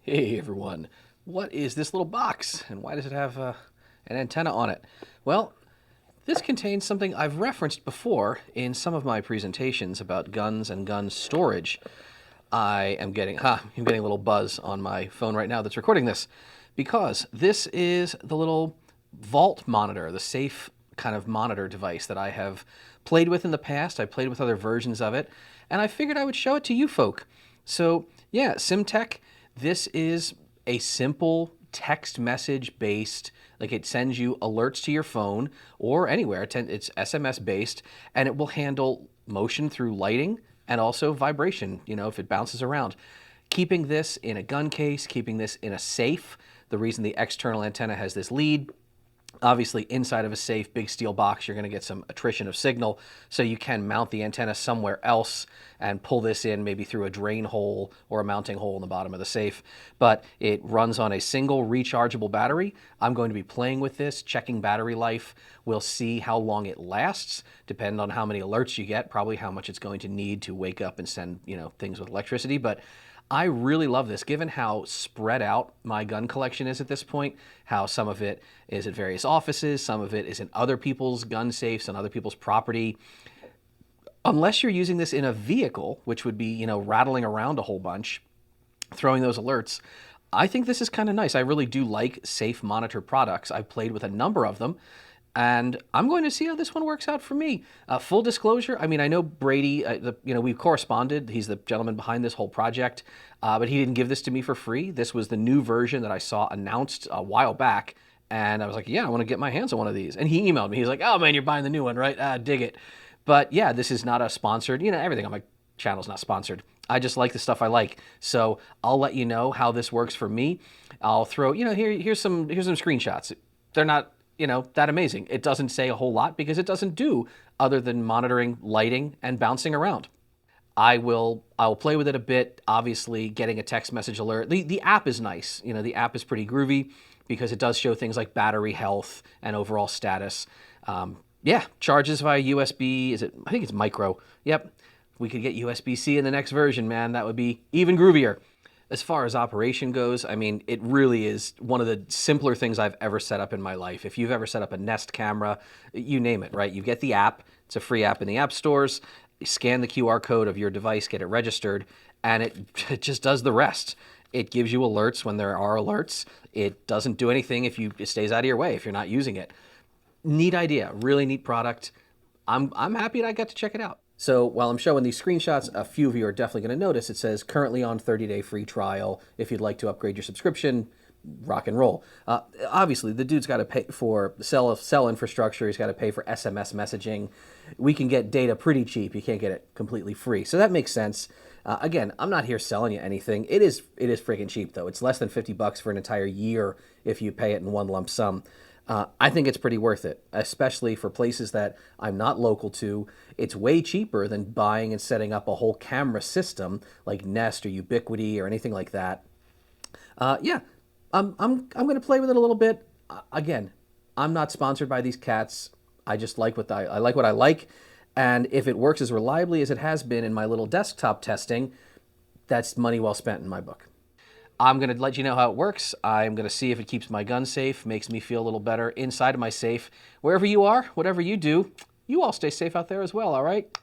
Hey everyone, what is this little box and why does it have an antenna on it? Well, this contains something I've referenced before in some of my presentations about guns and gun storage. I'm getting a little buzz on my phone right now that's recording this because this is the little vault monitor, the safe kind of monitor device that I have played with in the past. I played with other versions of it, and I figured I would show it to you folk. So yeah, Simtek, this is a simple text message based, like it sends you alerts to your phone or anywhere. It's SMS based, and it will handle motion through lighting and also vibration, if it bounces around. Keeping this in a gun case, keeping this in a safe. The reason the external antenna has this lead, obviously inside of a safe big steel box, you're going to get some attrition of signal, so you can mount the antenna somewhere else and pull this in maybe through a drain hole or a mounting hole in the bottom of the safe. But it runs on a single rechargeable battery. I'm going to be playing with this, checking battery life. We'll see how long it lasts, depending on how many alerts you get, probably how much it's going to need to wake up and send, things with electricity. But I really love this, given how spread out my gun collection is at this point, how some of it is at various offices, some of it is in other people's gun safes and other people's property. Unless you're using this in a vehicle, which would be, rattling around a whole bunch, throwing those alerts, I think this is kind of nice. I really do like safe monitor products. I've played with a number of them, and I'm going to see how this one works out for me. Full disclosure, I mean, I know Brady, we've corresponded. He's the gentleman behind this whole project, but he didn't give this to me for free. This was the new version that I saw announced a while back, and I was like, yeah, I want to get my hands on one of these. And he emailed me. He's like, oh man, you're buying the new one, right? Dig it. But yeah, this is not a sponsored, everything on my channel is not sponsored. I just like the stuff I like. So I'll let you know how this works for me. I'll throw, here's some screenshots. They're not, that amazing. It doesn't say a whole lot because it doesn't do other than monitoring, lighting, and bouncing around. I'll play with it a bit, obviously getting a text message alert. The app is nice. The app is pretty groovy because it does show things like battery health and overall status. Yeah, charges via USB. I think it's micro. Yep. We could get USB-C in the next version, man. That would be even groovier. As far as operation goes, I mean, it really is one of the simpler things I've ever set up in my life. If you've ever set up a Nest camera, you name it, right? You get the app. It's a free app in the app stores. You scan the QR code of your device, get it registered, and it just does the rest. It gives you alerts when there are alerts. It doesn't do anything if it stays out of your way if you're not using it. Neat idea, really neat product. I'm happy that I got to check it out. So while I'm showing these screenshots, a few of you are definitely going to notice it says currently on 30-day free trial. If you'd like to upgrade your subscription, rock and roll. Obviously, the dude's got to pay for cell infrastructure. He's got to pay for SMS messaging. We can get data pretty cheap. You can't get it completely free. So that makes sense. Again, I'm not here selling you anything. It is freaking cheap, though. It's less than $50 for an entire year if you pay it in one lump sum. I think it's pretty worth it, especially for places that I'm not local to. It's way cheaper than buying and setting up a whole camera system like Nest or Ubiquiti or anything like that. Yeah, I'm going to play with it a little bit. Again, I'm not sponsored by these cats. I just like what I like what I like, and if it works as reliably as it has been in my little desktop testing, that's money well spent in my book. I'm going to let you know how it works. I'm going to see if it keeps my gun safe, makes me feel a little better inside of my safe. Wherever you are, whatever you do, you all stay safe out there as well, all right?